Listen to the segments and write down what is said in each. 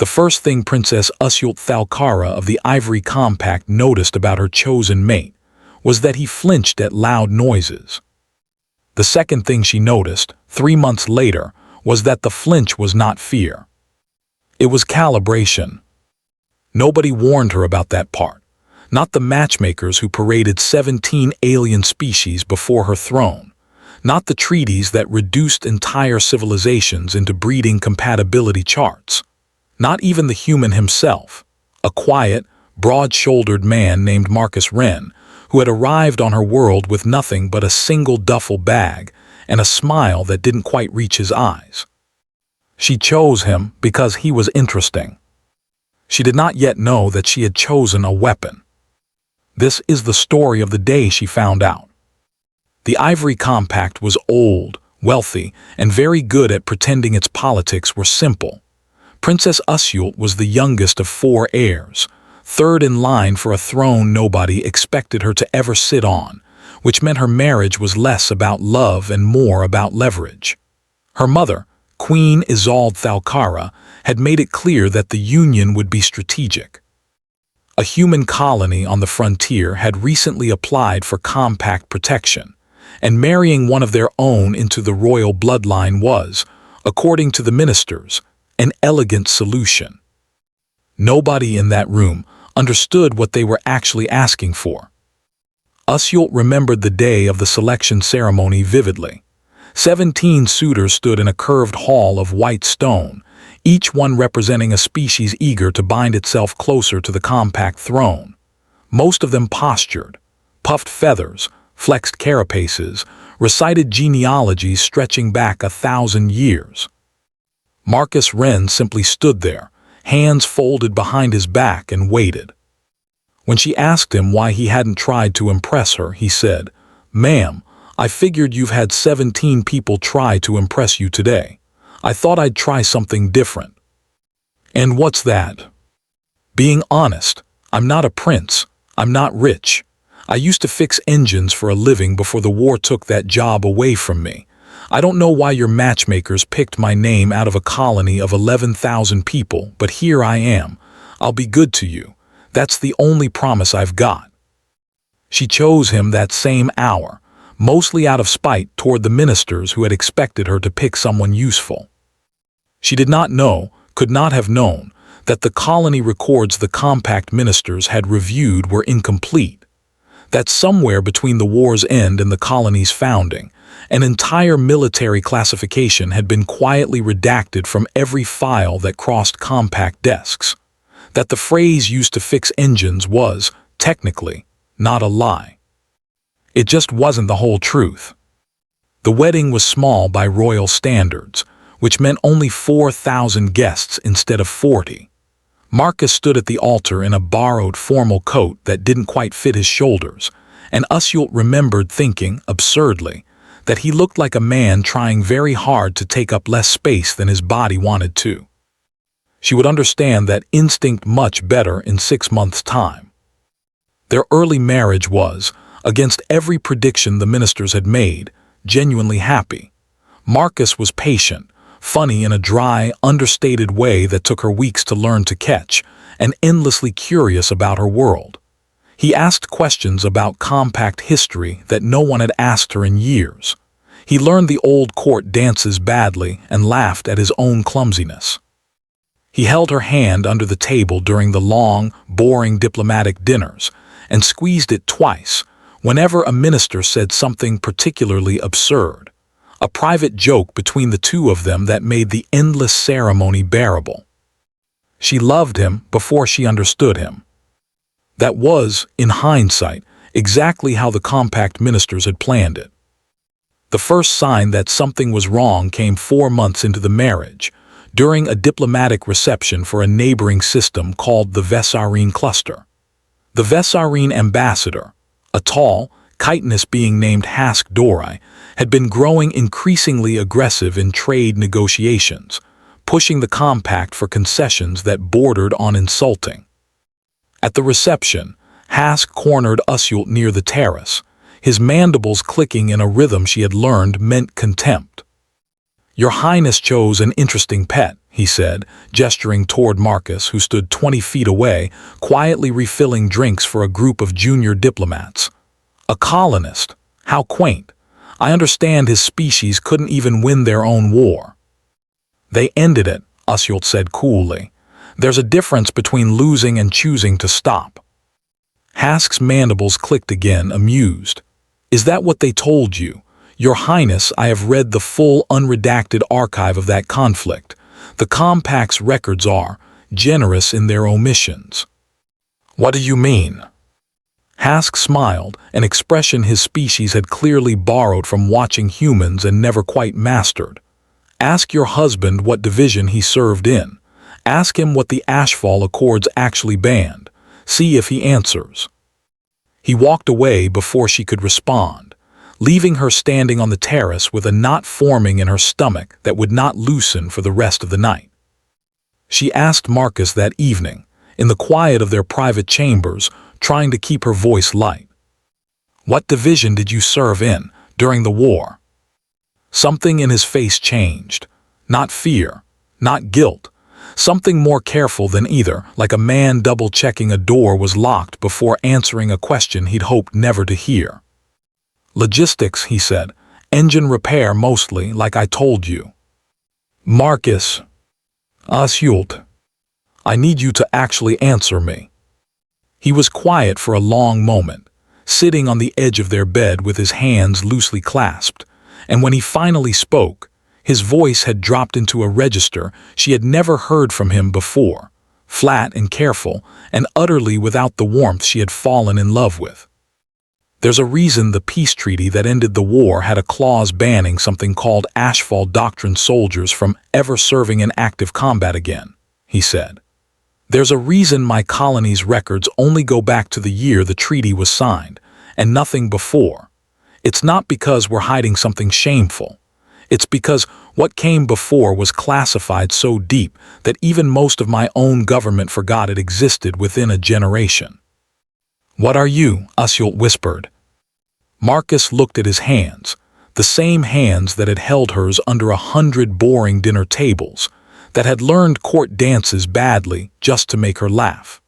The first thing Princess Usylt Thalkara of the Ivory Compact noticed about her chosen mate was that he flinched at loud noises. The second thing she noticed, 3 months later, was that the flinch was not fear. It was calibration. Nobody warned her about that part, not the matchmakers who paraded 17 alien species before her throne, not the treaties that reduced entire civilizations into breeding compatibility charts. Not even the human himself, a quiet, broad-shouldered man named Marcus Wren, who had arrived on her world with nothing but a single duffel bag and a smile that didn't quite reach his eyes. She chose him because he was interesting. She did not yet know that she had chosen a weapon. This is the story of the day she found out. The Ivory Compact was old, wealthy, and very good at pretending its politics were simple. Princess Usylt was the youngest of 4 heirs, third in line for a throne nobody expected her to ever sit on, which meant her marriage was less about love and more about leverage. Her mother, Queen Isolde Thalkara, had made it clear that the union would be strategic. A human colony on the frontier had recently applied for compact protection, and marrying one of their own into the royal bloodline was, according to the ministers, an elegant solution. Nobody in that room understood what they were actually asking for. Usylt remembered the day of the selection ceremony vividly. 17 suitors stood in a curved hall of white stone, each one representing a species eager to bind itself closer to the compact throne. Most of them postured, puffed feathers, flexed carapaces, recited genealogies stretching back 1,000 years. Marcus Wren simply stood there, hands folded behind his back, and waited. When she asked him why he hadn't tried to impress her, he said, "Ma'am, I figured you've had 17 people try to impress you today. I thought I'd try something different." "And what's that?" "Being honest, I'm not a prince. I'm not rich. I used to fix engines for a living before the war took that job away from me. I don't know why your matchmakers picked my name out of a colony of 11,000 people, but here I am. I'll be good to you. That's the only promise I've got." She chose him that same hour, mostly out of spite toward the ministers who had expected her to pick someone useful. She did not know, could not have known, that the colony records the compact ministers had reviewed were incomplete. That somewhere between the war's end and the colony's founding, an entire military classification had been quietly redacted from every file that crossed compact desks. That the phrase used to fix engines was, technically, not a lie. It just wasn't the whole truth. The wedding was small by royal standards, which meant only 4,000 guests instead of 40. Marcus stood at the altar in a borrowed formal coat that didn't quite fit his shoulders, and Usylt remembered thinking, absurdly, that he looked like a man trying very hard to take up less space than his body wanted to. She would understand that instinct much better in 6 months' time. Their early marriage was, against every prediction the ministers had made, genuinely happy. Marcus was patient, funny in a dry, understated way that took her weeks to learn to catch, and endlessly curious about her world. He asked questions about compact history that no one had asked her in years. He learned the old court dances badly and laughed at his own clumsiness. He held her hand under the table during the long, boring diplomatic dinners and squeezed it twice whenever a minister said something particularly absurd, a private joke between the two of them that made the endless ceremony bearable. She loved him before she understood him. That was, in hindsight, exactly how the compact ministers had planned it. The first sign that something was wrong came 4 months into the marriage, during a diplomatic reception for a neighboring system called the Vessarine Cluster. The Vessarine ambassador, a tall, chitinous being named Hask Dorai, had been growing increasingly aggressive in trade negotiations, pushing the compact for concessions that bordered on insulting. At the reception, Hask cornered Usylt near the terrace, his mandibles clicking in a rhythm she had learned meant contempt. "Your Highness chose an interesting pet," he said, gesturing toward Marcus, who stood 20 feet away, quietly refilling drinks for a group of junior diplomats. A colonist. How quaint. I understand his species couldn't even win their own war. They ended it, Usylt said coolly. There's a difference between losing and choosing to stop. Hask's mandibles clicked again, amused. Is that what they told you? Your Highness, I have read the full unredacted archive of that conflict. The Compact's records are generous in their omissions. What do you mean? Hask smiled, an expression his species had clearly borrowed from watching humans and never quite mastered. Ask your husband what division he served in. Ask him what the Ashfall Accords actually banned. See if he answers. He walked away before she could respond, leaving her standing on the terrace with a knot forming in her stomach that would not loosen for the rest of the night. She asked Marcus that evening, in the quiet of their private chambers, trying to keep her voice light. What division did you serve in during the war? Something in his face changed. Not fear, not guilt. Something more careful than either, like a man double-checking a door was locked before answering a question he'd hoped never to hear. Logistics, he said. Engine repair mostly, like I told you. Marcus. Usylt. I need you to actually answer me. He was quiet for a long moment, sitting on the edge of their bed with his hands loosely clasped, and when he finally spoke, his voice had dropped into a register she had never heard from him before, flat and careful, and utterly without the warmth she had fallen in love with. There's a reason the peace treaty that ended the war had a clause banning something called Ashfall Doctrine soldiers from ever serving in active combat again, he said. There's a reason my colony's records only go back to the year the treaty was signed, and nothing before. It's not because we're hiding something shameful. It's because what came before was classified so deep that even most of my own government forgot it existed within a generation. What are you? Usylt whispered. Marcus looked at his hands, the same hands that had held hers under 100 boring dinner tables, that had learned court dances badly just to make her laugh.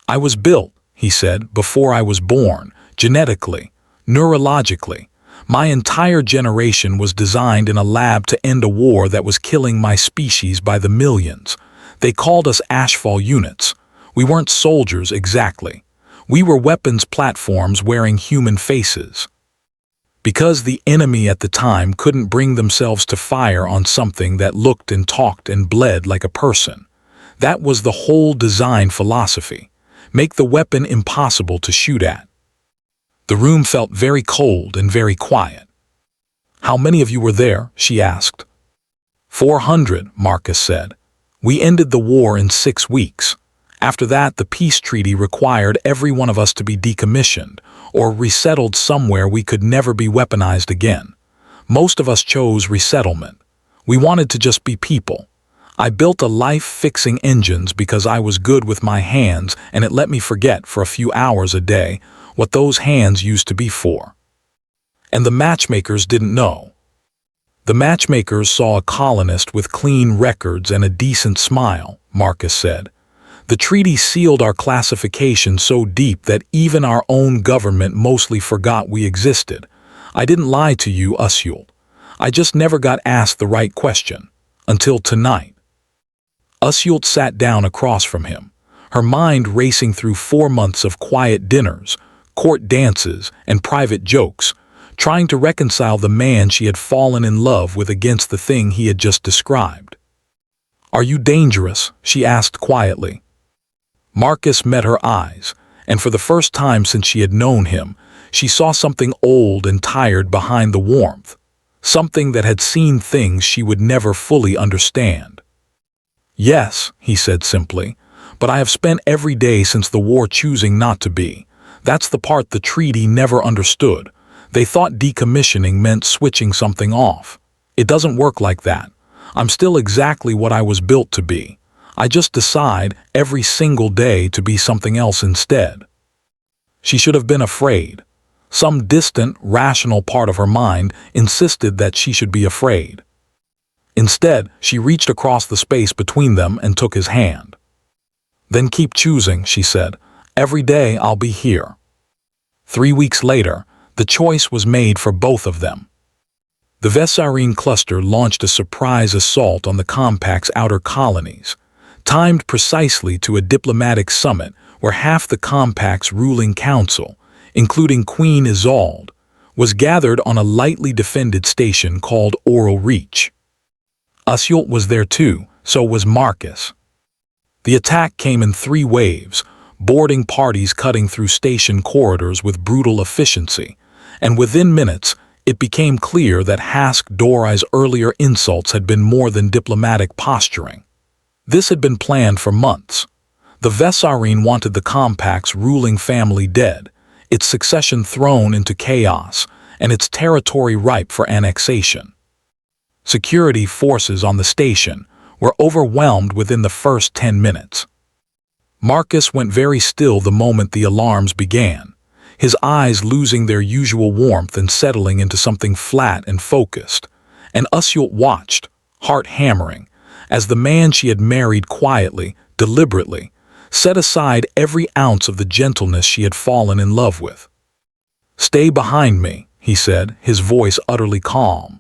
I was built, he said, before I was born, genetically, neurologically. My entire generation was designed in a lab to end a war that was killing my species by the millions. They called us Ashfall units. We weren't soldiers exactly. We were weapons platforms wearing human faces. Because the enemy at the time couldn't bring themselves to fire on something that looked and talked and bled like a person. That was the whole design philosophy. Make the weapon impossible to shoot at. The room felt very cold and very quiet. How many of you were there? She asked. 400, Marcus said. We ended the war in 6 weeks. After that, the peace treaty required every one of us to be decommissioned or resettled somewhere we could never be weaponized again. Most of us chose resettlement. We wanted to just be people. I built a life-fixing engines because I was good with my hands, and it let me forget for a few hours a day what those hands used to be for. And the matchmakers didn't know. The matchmakers saw a colonist with clean records and a decent smile, Marcus said. The treaty sealed our classification so deep that even our own government mostly forgot we existed. I didn't lie to you, Usylt. I just never got asked the right question. Until tonight. Usylt sat down across from him, her mind racing through 4 months of quiet dinners, court dances, and private jokes, trying to reconcile the man she had fallen in love with against the thing he had just described. Are you dangerous? She asked quietly. Marcus met her eyes, and for the first time since she had known him, she saw something old and tired behind the warmth, something that had seen things she would never fully understand. Yes, he said simply, but I have spent every day since the war choosing not to be. That's the part the treaty never understood. They thought decommissioning meant switching something off. It doesn't work like that. I'm still exactly what I was built to be. I just decide every single day to be something else instead. She should have been afraid. Some distant, rational part of her mind insisted that she should be afraid. Instead, she reached across the space between them and took his hand. "Then keep choosing," she said. "Every day I'll be here." 3 weeks later, the choice was made for both of them. The Vessarine cluster launched a surprise assault on the Compact's outer colonies, timed precisely to a diplomatic summit where half the Compact's ruling council, including Queen Isolde, was gathered on a lightly defended station called Oral Reach. Usylt was there too, so was Marcus. The attack came in 3 waves, boarding parties cutting through station corridors with brutal efficiency, and within minutes, it became clear that Hask-Dorai's earlier insults had been more than diplomatic posturing. This had been planned for months. The Vessarine wanted the Compact's ruling family dead, its succession thrown into chaos, and its territory ripe for annexation. Security forces on the station were overwhelmed within the first 10 minutes. Marcus went very still the moment the alarms began, his eyes losing their usual warmth and settling into something flat and focused, and Usylt watched, heart hammering, as the man she had married quietly, deliberately, set aside every ounce of the gentleness she had fallen in love with. "Stay behind me," he said, his voice utterly calm.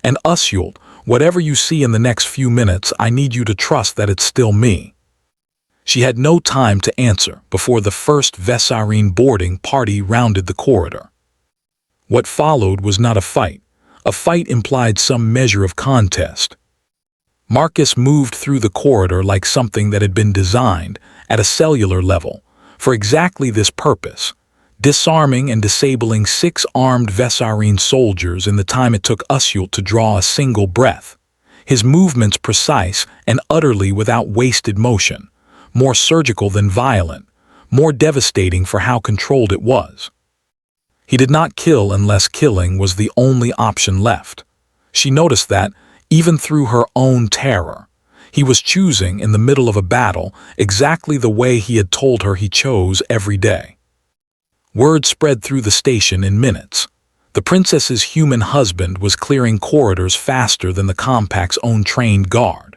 "And Usylt, whatever you see in the next few minutes, I need you to trust that it's still me." She had no time to answer before the first Vessarine boarding party rounded the corridor. What followed was not a fight. A fight implied some measure of contest. Marcus moved through the corridor like something that had been designed, at a cellular level, for exactly this purpose, disarming and disabling 6 armed Vessarine soldiers in the time it took Usylt to draw a single breath, his movements precise and utterly without wasted motion, more surgical than violent, more devastating for how controlled it was. He did not kill unless killing was the only option left. She noticed that, even through her own terror, he was choosing in the middle of a battle exactly the way he had told her he chose every day. Word spread through the station in minutes. The princess's human husband was clearing corridors faster than the Compact's own trained guard.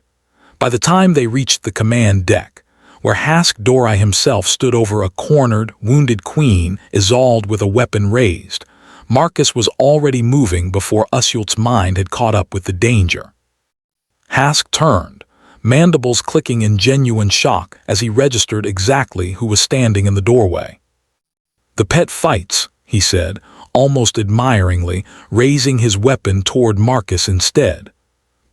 By the time they reached the command deck, where Hask-Dorai himself stood over a cornered, wounded queen, Isolde with a weapon raised, Marcus was already moving before Usylt's mind had caught up with the danger. Hask turned, mandibles clicking in genuine shock as he registered exactly who was standing in the doorway. "The pet fights," he said, almost admiringly, raising his weapon toward Marcus instead.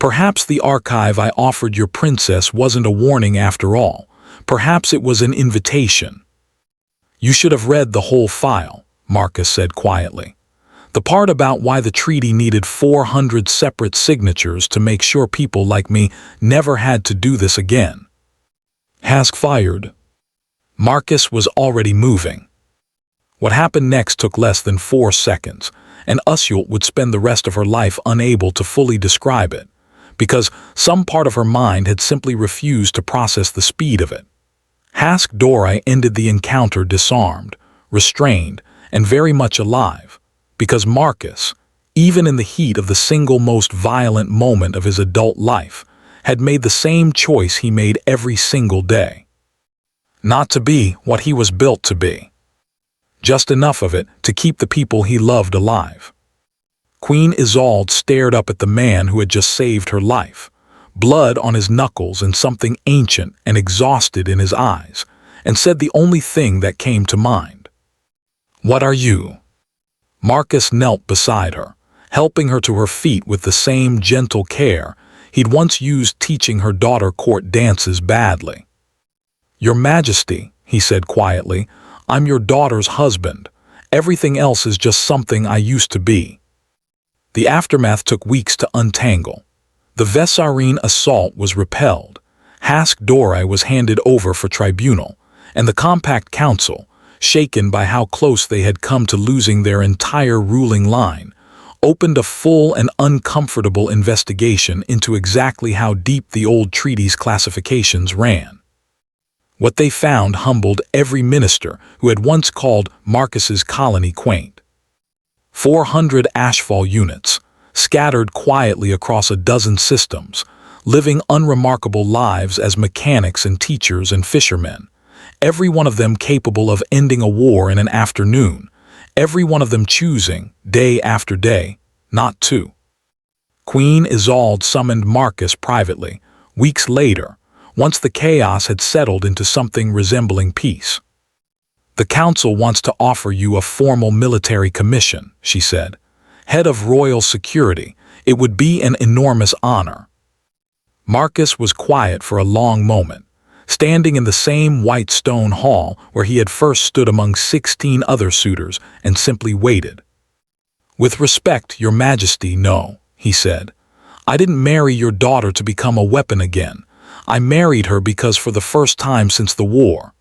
"Perhaps the archive I offered your princess wasn't a warning after all. Perhaps it was an invitation." "You should have read the whole file," Marcus said quietly. "The part about why the treaty needed 400 separate signatures to make sure people like me never had to do this again." Hask fired. Marcus was already moving. What happened next took less than 4 seconds, and Usylt would spend the rest of her life unable to fully describe it, because some part of her mind had simply refused to process the speed of it. Hask-Dorai ended the encounter disarmed, restrained, and very much alive, because Marcus, even in the heat of the single most violent moment of his adult life, had made the same choice he made every single day. Not to be what he was built to be. Just enough of it to keep the people he loved alive. Queen Isolde stared up at the man who had just saved her life, blood on his knuckles and something ancient and exhausted in his eyes, and said the only thing that came to mind. "What are you?" Marcus knelt beside her, helping her to her feet with the same gentle care he'd once used teaching her daughter court dances badly. "Your Majesty," he said quietly, "I'm your daughter's husband. Everything else is just something I used to be." The aftermath took weeks to untangle. The Vessarine assault was repelled, Hask-Dorai was handed over for tribunal, and the Compact Council, shaken by how close they had come to losing their entire ruling line, opened a full and uncomfortable investigation into exactly how deep the old treaty's classifications ran. What they found humbled every minister who had once called Marcus's colony quaint. 400 HFY units, scattered quietly across a dozen systems, living unremarkable lives as mechanics and teachers and fishermen, every one of them capable of ending a war in an afternoon, every one of them choosing, day after day, not to. Queen Isolde summoned Marcus privately, weeks later, once the chaos had settled into something resembling peace. "The Council wants to offer you a formal military commission," she said. "Head of Royal Security, it would be an enormous honor." Marcus was quiet for a long moment, standing in the same white stone hall where he had first stood among 16 other suitors and simply waited. "With respect, Your Majesty, no," he said. "I didn't marry your daughter to become a weapon again. I married her because for the first time since the war,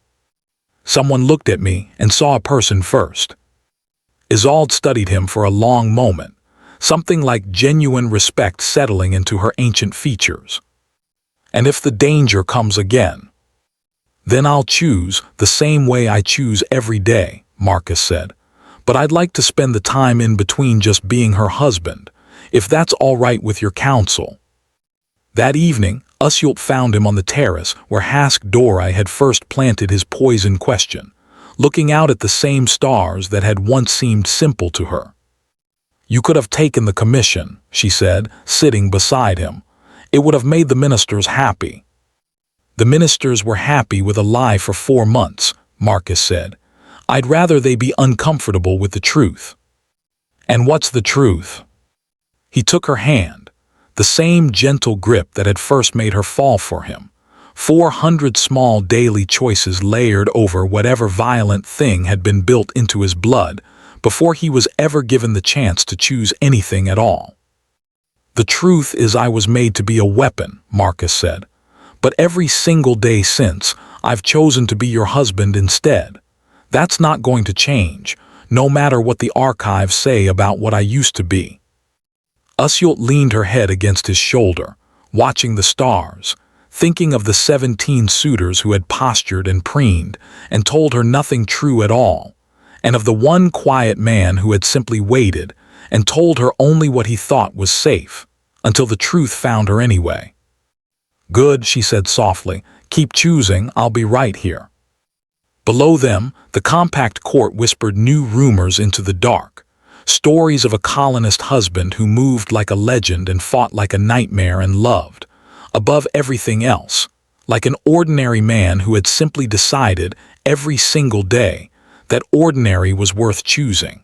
someone looked at me and saw a person first." Isolde studied him for a long moment, something like genuine respect settling into her ancient features. "And if the danger comes again, then I'll choose the same way I choose every day," Marcus said. "But I'd like to spend the time in between just being her husband, if that's all right with your council." That evening, Usylt found him on the terrace where Hask Dorai had first planted his poison question, looking out at the same stars that had once seemed simple to her. "You could have taken the commission," she said, sitting beside him. "It would have made the ministers happy." "The ministers were happy with a lie for 4 months," Marcus said. "I'd rather they be uncomfortable with the truth." "And what's the truth?" He took her hand, the same gentle grip that had first made her fall for him. 400 small daily choices layered over whatever violent thing had been built into his blood before he was ever given the chance to choose anything at all. "The truth is I was made to be a weapon," Marcus said. "But every single day since, I've chosen to be your husband instead. That's not going to change, no matter what the archives say about what I used to be." Usylt leaned her head against his shoulder, watching the stars, thinking of the 17 suitors who had postured and preened and told her nothing true at all, and of the one quiet man who had simply waited and told her only what he thought was safe, until the truth found her anyway. "Good," she said softly. "Keep choosing, I'll be right here." Below them, the compact court whispered new rumors into the dark. Stories of a colonist husband who moved like a legend and fought like a nightmare and loved, above everything else, like an ordinary man who had simply decided every single day that ordinary was worth choosing.